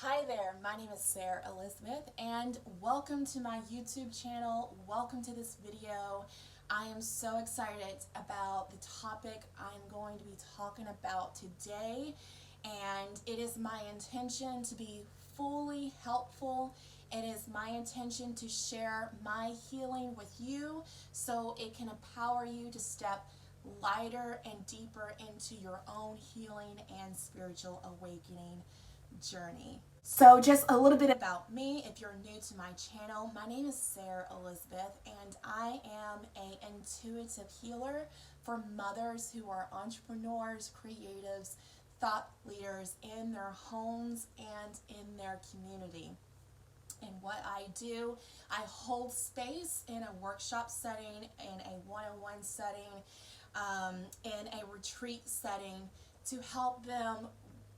Hi there, my name is Sarah Elizabeth and welcome to my YouTube channel. Welcome to this video. I am so excited about the topic I'm going to be talking about today, and it is my intention to be fully helpful. It is my intention to share my healing with you so it can empower you to step lighter and deeper into your own healing and spiritual awakening journey. So just a little bit about me if you're new to my channel. My name is Sarah Elizabeth and I am an intuitive healer for mothers who are entrepreneurs, creatives, thought leaders in their homes and in their community. And what I do, I hold space in a workshop setting, in a one-on-one setting, in a retreat setting to help them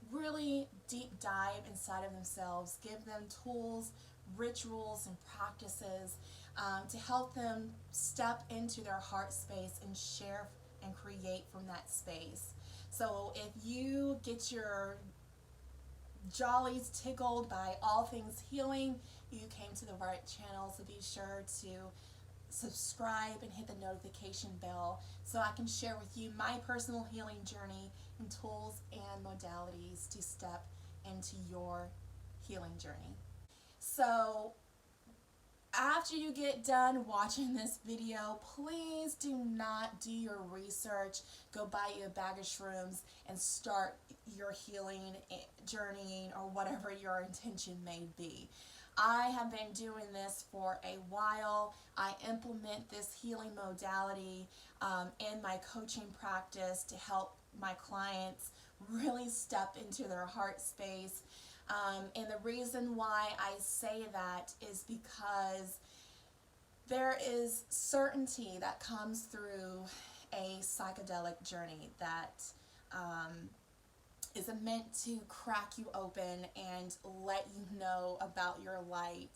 really deep dive inside of themselves, give them tools, rituals, and practices to help them step into their heart space and share and create from that space. So if you get your jollies tickled by all things healing, you came to the right channel, so be sure to subscribe and hit the notification bell so I can share with you my personal healing journey and tools and modalities to step into your healing journey. So after you get done watching this video, please do not do your research, go buy you a bag of shrooms and start your healing journey or whatever your intention may be. I have been doing this for a while. I implement this healing modality in my coaching practice to help my clients really step into their heart space. And the reason why I say that is because there is certainty that comes through a psychedelic journey that is meant to crack you open and let you know about your light.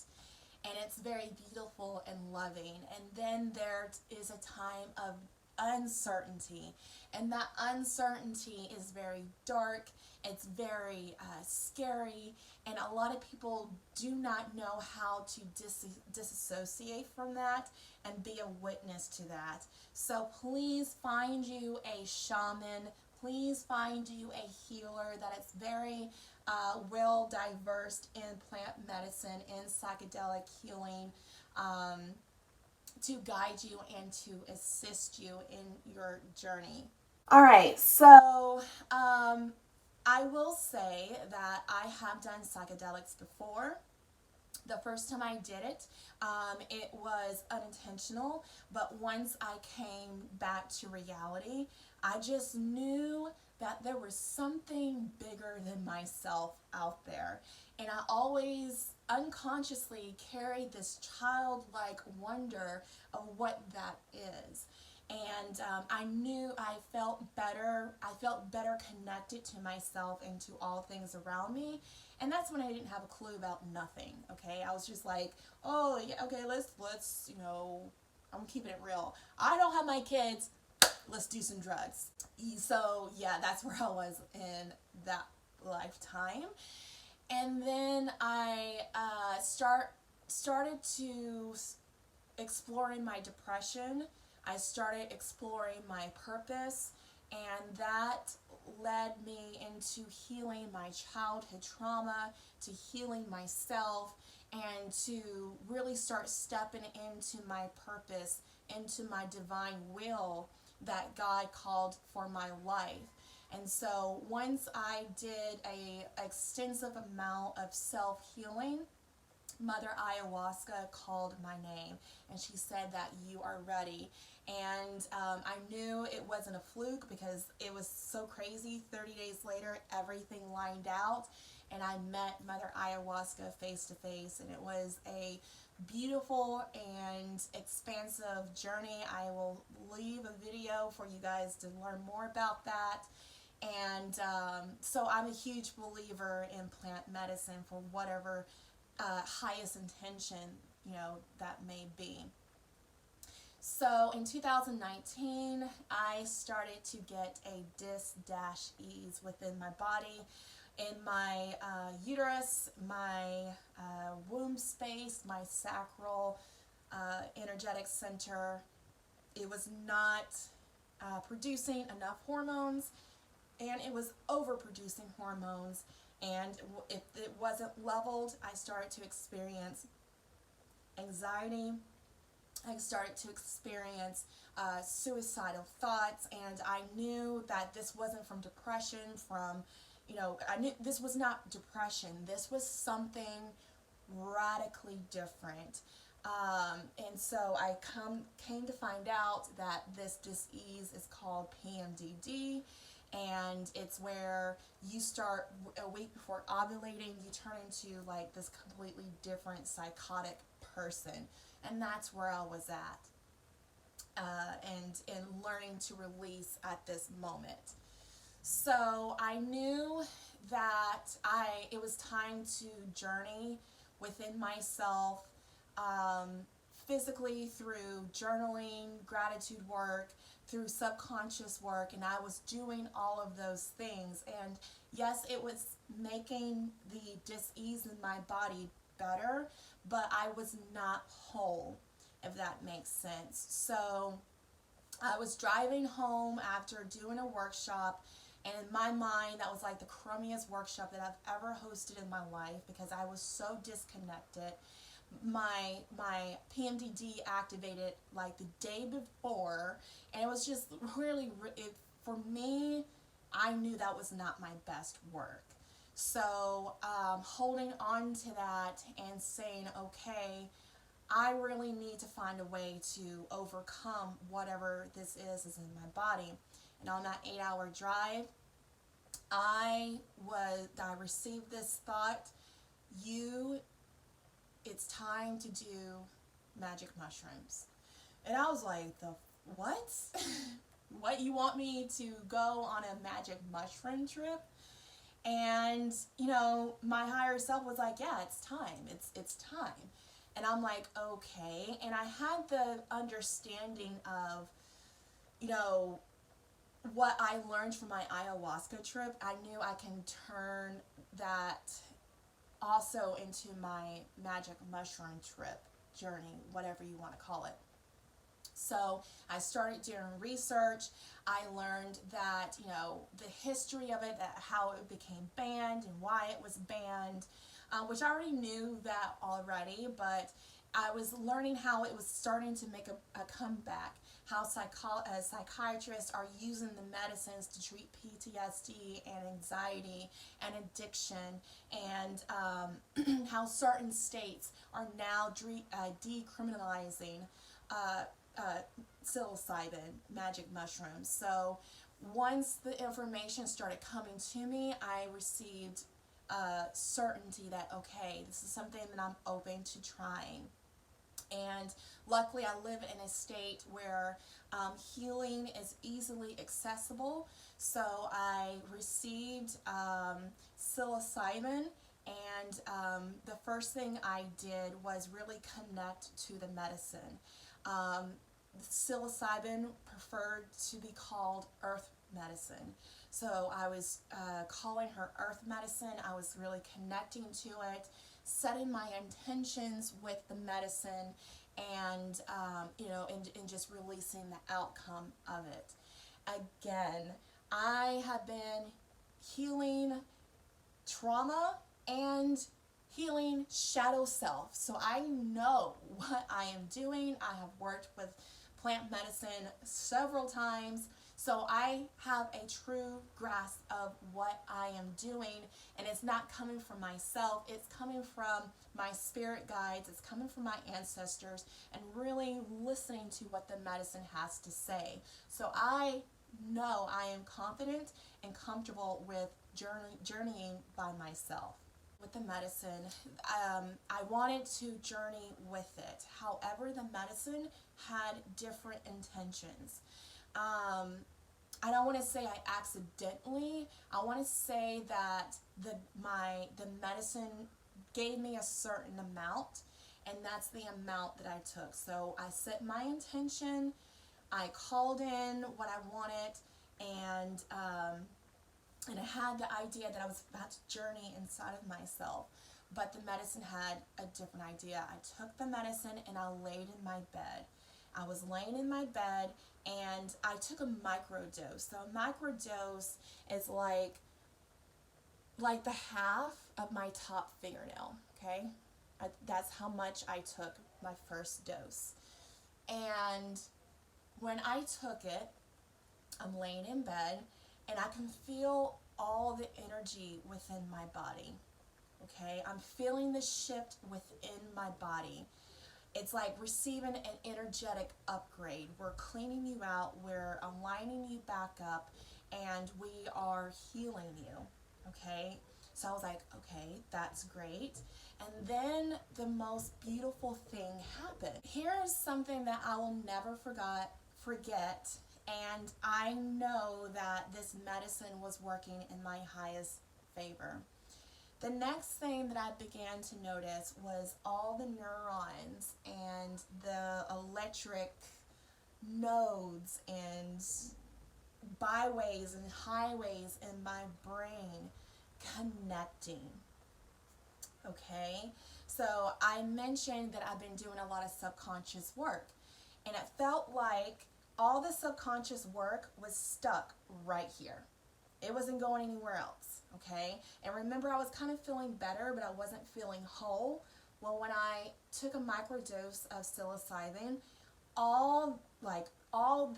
And it's very beautiful and loving. And then there is a time of uncertainty, and that uncertainty is very dark, it's very scary, and a lot of people do not know how to disassociate from that and be a witness to that. So please find you a shaman, please find you a healer that is very well diverse in plant medicine, in psychedelic healing, to guide you and to assist you in your journey. All right, so I will say that I have done psychedelics before. The first time I did it, it was unintentional, but once I came back to reality, I just knew that there was something bigger than myself out there. And I always unconsciously carried this childlike wonder of what that is. And I knew I felt better connected to myself and to all things around me. And that's when I didn't have a clue about nothing, okay? I was just like, oh, yeah, okay, let's, you know, I'm keeping it real. I don't have my kids, let's do some drugs. So, yeah, that's where I was in that lifetime. And then I started to exploring my depression. I started exploring my purpose, and that led me into healing my childhood trauma, to healing myself, and to really start stepping into my purpose, into my divine will that God called for my life. And so once I did an extensive amount of self-healing, Mother Ayahuasca called my name and she said that you are ready. And I knew it wasn't a fluke because it was so crazy. 30 days later, everything lined out and I met Mother Ayahuasca face to face, and it was a beautiful and expansive journey. I will leave a video for you guys to learn more about that. And so I'm a huge believer in plant medicine for whatever highest intention, you know, that may be. So in 2019, I started to get a dis-ease within my body. in my uterus, my womb space, my sacral energetic center. It was not producing enough hormones, and it was overproducing hormones. And if it wasn't leveled, I started to experience anxiety. I started to experience suicidal thoughts, and I knew that this wasn't from depression, I knew this was not depression. This was something radically different. And so I came to find out that this disease is called PMDD, and it's where you start a week before ovulating, you turn into like this completely different psychotic person. And that's where I was at, and learning to release at this moment. So I knew that it was time to journey within myself, physically, through journaling, gratitude work, through subconscious work, and I was doing all of those things. And yes, it was making the dis-ease in my body better, but I was not whole, if that makes sense. So I was driving home after doing a workshop, and in my mind, that was like the crummiest workshop that I've ever hosted in my life, because I was so disconnected. My PMDD activated like the day before, and it was just really, for me, I knew that was not my best work. So holding on to that and saying, okay, I really need to find a way to overcome whatever this is in my body. And on that 8-hour drive, I received this thought: it's time to do magic mushrooms. And I was like, the what? What, you want me to go on a magic mushroom trip? And my higher self was like, yeah, it's time. It's time. And I'm like, okay. And I had the understanding of, what I learned from my ayahuasca trip. I knew I can turn that also into my magic mushroom trip journey, whatever you want to call it. So I started doing research. I learned that, the history of it, how it became banned and why it was banned, which I already knew that already, but I was learning how it was starting to make a comeback, how psychiatrists are using the medicines to treat PTSD and anxiety and addiction, and how certain states are now decriminalizing psilocybin, magic mushrooms. So once the information started coming to me, I received certainty that, okay, this is something that I'm open to trying. And luckily, I live in a state where healing is easily accessible. So I received psilocybin, and the first thing I did was really connect to the medicine. Psilocybin preferred to be called earth medicine. So I was calling her earth medicine. I was really connecting to it, setting my intentions with the medicine, and and just releasing the outcome of it. Again, I have been healing trauma and healing shadow self, so I know what I am doing. I have worked with plant medicine several times, so I have a true grasp of what I am doing, and it's not coming from myself, it's coming from my spirit guides, it's coming from my ancestors, and really listening to what the medicine has to say. So I know I am confident and comfortable with journeying by myself. With the medicine, I wanted to journey with it. However, the medicine had different intentions. I don't want to say I accidentally. I want to say that the medicine gave me a certain amount, and that's the amount that I took. So I set my intention. I called in what I wanted, and and I had the idea that I was about to journey inside of myself, but the medicine had a different idea. I took the medicine and I laid in my bed. I was laying in my bed and I took a microdose. So a microdose is like the half of my top fingernail, okay? That's how much I took my first dose. And when I took it, I'm laying in bed and I can feel all the energy within my body, okay? I'm feeling the shift within my body. It's like receiving an energetic upgrade. We're cleaning you out, we're aligning you back up, and we are healing you, okay? So I was like, okay, that's great. And then the most beautiful thing happened. Here is something that I will never forget, and I know that this medicine was working in my highest favor. The next thing that I began to notice was all the neurons and the electric nodes and byways and highways in my brain connecting. Okay, so I mentioned that I've been doing a lot of subconscious work, and it felt like all the subconscious work was stuck right here. It wasn't going anywhere else, okay? And remember, I was kind of feeling better, but I wasn't feeling whole. Well, when I took a microdose of psilocybin, all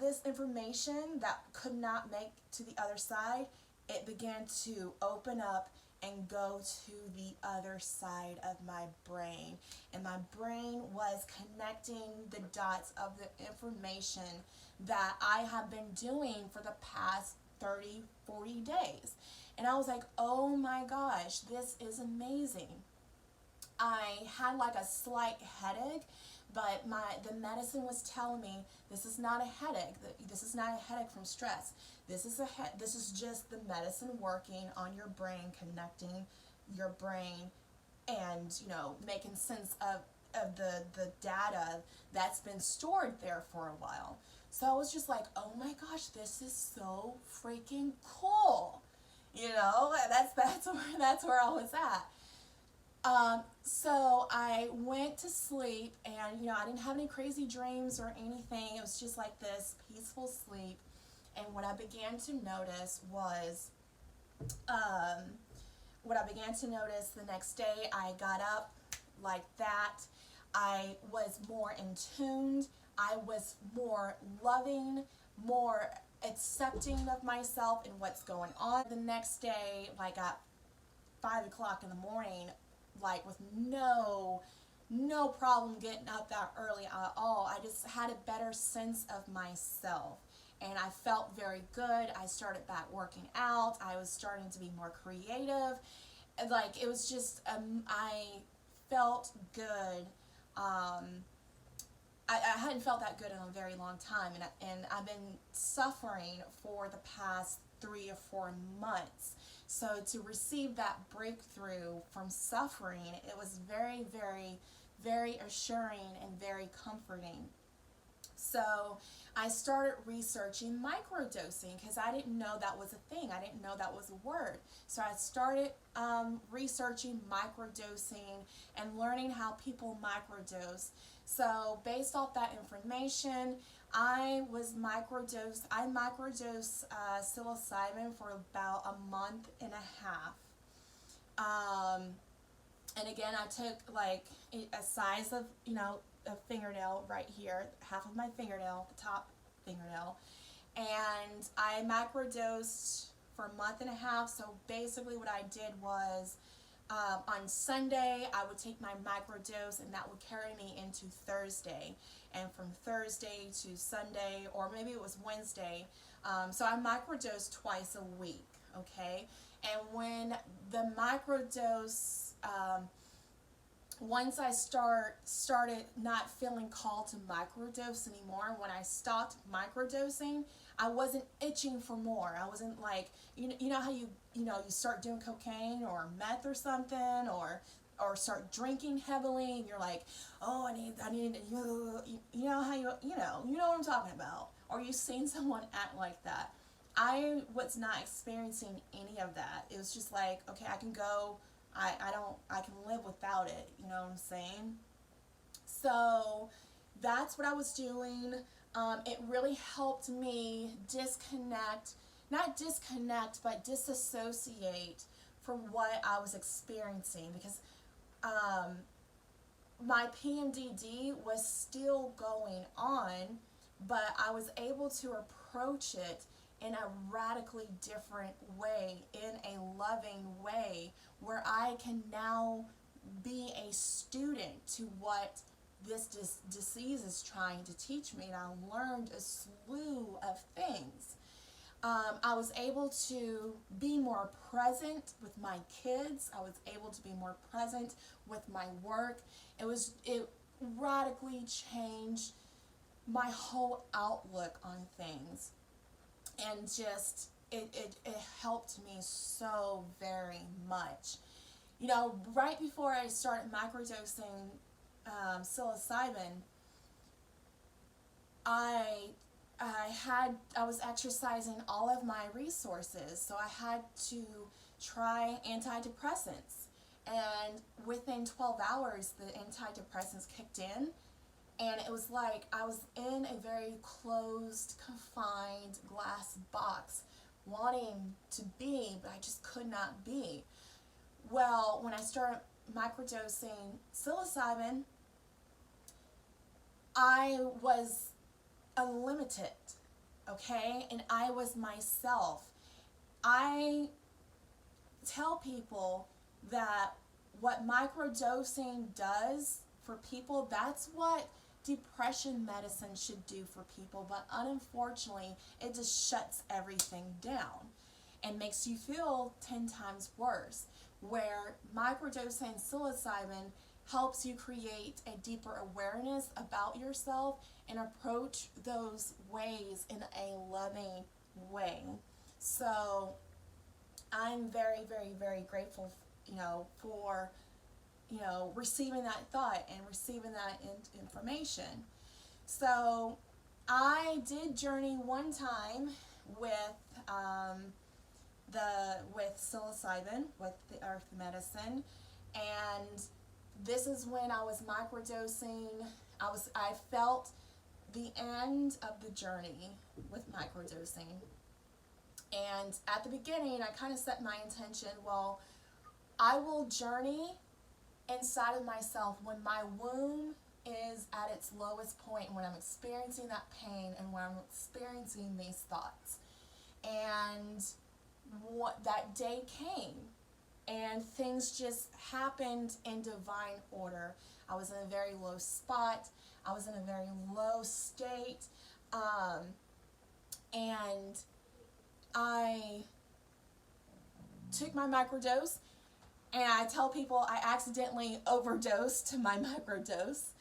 this information that could not make to the other side, it began to open up and go to the other side of my brain. And my brain was connecting the dots of the information that I have been doing for the past 30, 40 days. And I was like, oh my gosh, this is amazing. I had like a slight headache, but the medicine was telling me this is not a headache. This is not a headache from stress. This is just the medicine working on your brain, connecting your brain, and making sense of the data that's been stored there for a while. So I was just like, oh my gosh, this is so freaking cool. That's where I was at. So I went to sleep, and I didn't have any crazy dreams or anything. It was just like this peaceful sleep. And what I began to notice was, the next day, I got up like that. I was more in tune. I was more loving, more accepting of myself and what's going on. The next day, like at 5 o'clock in the morning, like with no problem getting up that early at all. I just had a better sense of myself, and I felt very good. I started back working out. I was starting to be more creative. Like, it was just I felt good. I hadn't felt that good in a very long time, and I've been suffering for the past 3 or 4 months. So to receive that breakthrough from suffering, it was very, very, very assuring and very comforting. So I started researching microdosing because I didn't know that was a thing. I didn't know that was a word. So I started researching microdosing and learning how people microdose. So based off that information, I microdosed psilocybin for about a month and a half. And again, I took like a size of, a fingernail right here, half of my fingernail, the top fingernail. And I microdosed for a month and a half. So basically what I did was, on Sunday, I would take my microdose, and that would carry me into Thursday. And from Thursday to Sunday, or maybe it was Wednesday, so I microdosed twice a week, okay? And when the microdose, once I started not feeling called to microdose anymore, when I stopped microdosing, I wasn't itching for more. I wasn't like, you know how you start doing cocaine or meth or something, or start drinking heavily, and you're like, oh, I need, you know how you know what I'm talking about, or you've seen someone act like that. I was not experiencing any of that. It was just like, okay, I can go, I can live without it, you know what I'm saying? So that's what I was doing. It really helped me disconnect, not disconnect, but disassociate from what I was experiencing, because um, my PMDD was still going on, but I was able to approach it in a radically different way, in a loving way, where I can now be a student to what this disease is trying to teach me. And I learned a slew of things. I was able to be more present with my kids. I was able to be more present with my work. It radically changed my whole outlook on things, and just it helped me so very much. You know, right before I started microdosing psilocybin, I I was exercising all of my resources, so I had to try antidepressants, and within 12 hours the antidepressants kicked in, and it was like I was in a very closed, confined glass box, wanting to be, but I just could not be. Well, when I started microdosing psilocybin, I was unlimited, okay? And I was myself. I tell people that what microdosing does for people, that's what depression medicine should do for people, but unfortunately, it just shuts everything down and makes you feel 10 times worse. Where microdosing psilocybin helps you create a deeper awareness about yourself and approach those ways in a loving way. So I'm very, very, very grateful, you know, for, you know, receiving that thought and receiving that information. So I did journey one time with with psilocybin, with the earth medicine, and this is when I was microdosing. I felt the end of the journey with microdosing. And at the beginning, I kind of set my intention, well, I will journey inside of myself when my womb is at its lowest point, when I'm experiencing that pain and when I'm experiencing these thoughts. And what that day came, and things just happened in divine order. I was in a very low spot. I was in a very low state, and I took my microdose, and I tell people I accidentally overdosed my microdose.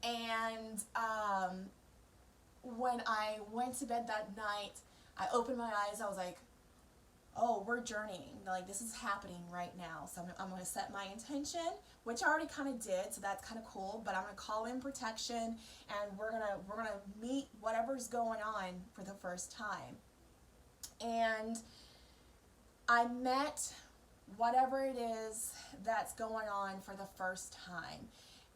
And when I went to bed that night, I opened my eyes. I was like, oh, we're journeying. Like, this is happening right now. So I'm going to set my intention, which I already kind of did, so that's kind of cool. But I'm going to call in protection, and we're gonna meet whatever's going on for the first time. And I met whatever it is that's going on for the first time.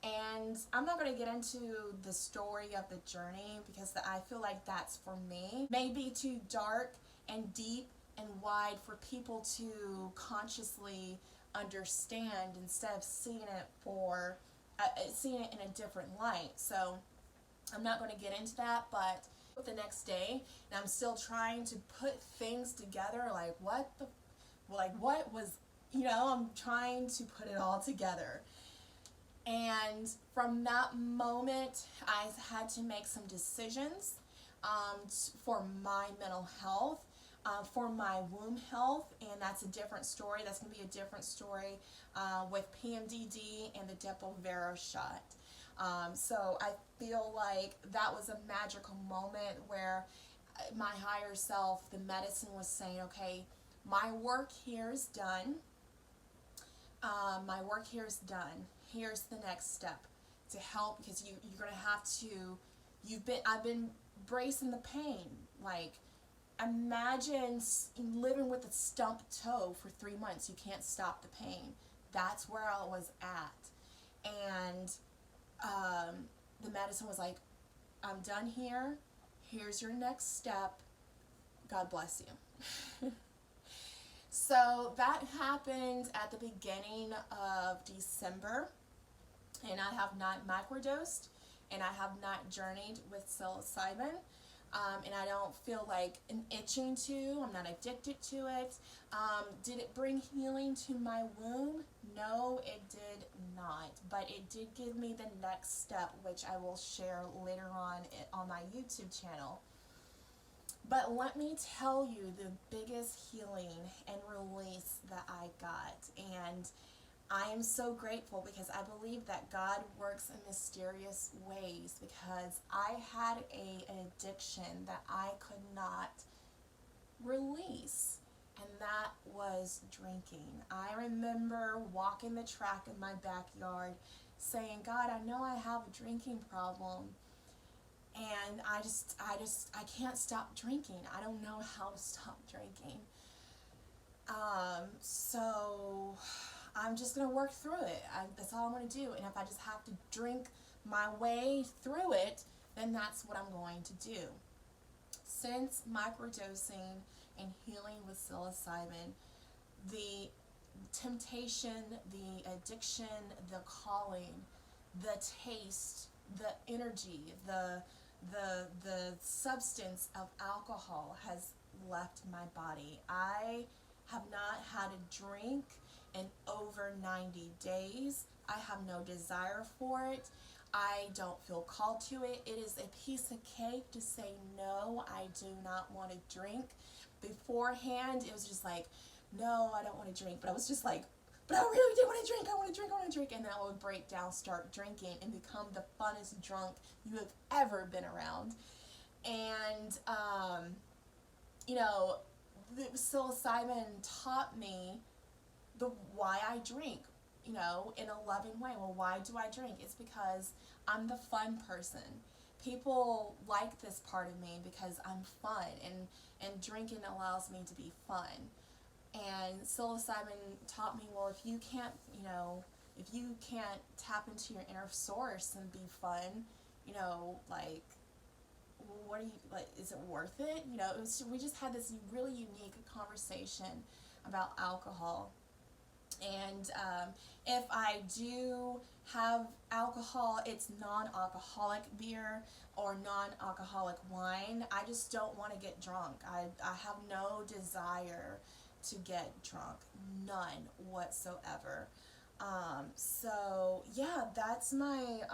And I'm not going to get into the story of the journey, because I feel like that's, for me, maybe too dark and deep and wide for people to consciously understand, instead of seeing it in a different light. So I'm not going to get into that. But the next day, and I'm still trying to put things together, like what was, you know, I'm trying to put it all together. And from that moment, I had to make some decisions for my mental health, for my womb health, and that's a different story. That's going to be a different story with PMDD and the Depo-Vero shot. So I feel like that was a magical moment where my higher self, the medicine, was saying, okay, my work here is done. My work here is done. Here's the next step to help, because you're going to have to, I've been bracing the pain, like, imagine living with a stumped toe for 3 months. You can't stop the pain. That's where I was at. And the medicine was like, I'm done here. Here's your next step. God bless you. So that happened at the beginning of December, and I have not microdosed, and I have not journeyed with psilocybin, and I don't feel like an itching to. I'm not addicted to it. Did it bring healing to my womb? No, it did not, but it did give me the next step, which I will share later on my YouTube channel. But let me tell you the biggest healing and release that I got. And I am so grateful because I believe that God works in mysterious ways, because I had an addiction that I could not release, and that was drinking. I remember walking the track in my backyard saying, God, I know I have a drinking problem, and I can't stop drinking. I don't know how to stop drinking. So I'm just going to work through it. That's all I'm going to do. And if I just have to drink my way through it, then that's what I'm going to do. Since microdosing and healing with psilocybin, the temptation, the addiction, the calling, the taste, the energy, the substance of alcohol has left my body. I have not had a drink in over 90 days. I have no desire for it. I don't feel called to it. It is a piece of cake to say, no, I do not want to drink. Beforehand, it was just like, no, I don't want to drink. But I was just like, but I really do want to drink. I want to drink. I want to drink. And then I would break down, start drinking, and become the funnest drunk you have ever been around. And, the psilocybin taught me why I drink, in a loving way. Well, why do I drink? It's because I'm the fun person. People like this part of me because I'm fun, and drinking allows me to be fun. And psilocybin taught me, well, if you can't tap into your inner source and be fun, what are you, is it worth it? We just had this really unique conversation about alcohol. And if I do have alcohol, it's non-alcoholic beer or non-alcoholic wine. I just don't want to get drunk. I have no desire to get drunk, none whatsoever. So yeah, that's my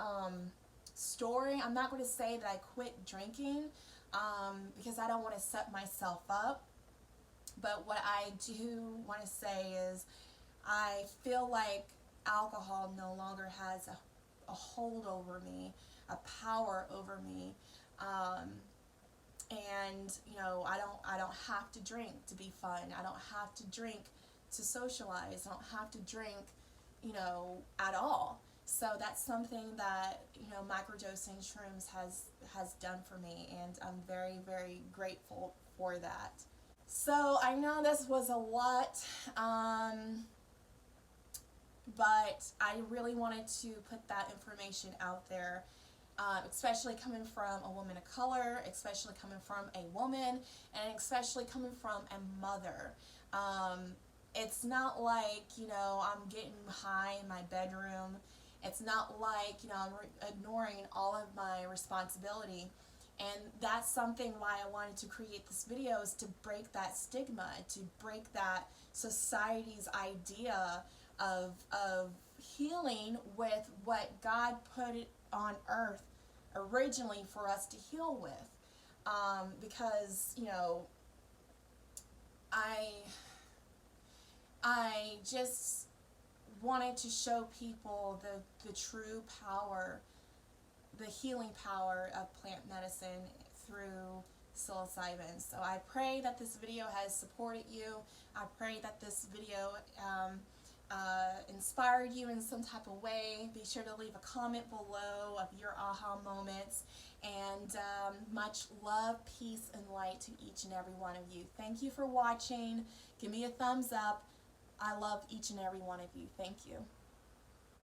story. I'm not going to say that I quit drinking because I don't want to set myself up. But what I do want to say is I feel like alcohol no longer has a hold over me, a power over me. And I don't have to drink to be fun. I don't have to drink to socialize. I don't have to drink, at all. So that's something that microdosing shrooms has done for me, and I'm very, very grateful for that. So I know this was a lot, but I really wanted to put that information out there. Especially coming from a woman of color, especially coming from a woman, and especially coming from a mother. It's not like, I'm getting high in my bedroom. It's not like, I'm ignoring all of my responsibility. And that's something why I wanted to create this video, is to break that stigma, to break that society's idea of healing with what God put it on earth originally for us to heal with. Because, I just wanted to show people the true power, the healing power of plant medicine through psilocybin. So I pray that this video has supported you. I pray that this video inspired you in some type of way. Be sure to leave a comment below of your aha moments. And much love, peace, and light to each and every one of you. Thank you for watching. Give me a thumbs up. I love each and every one of you. Thank you.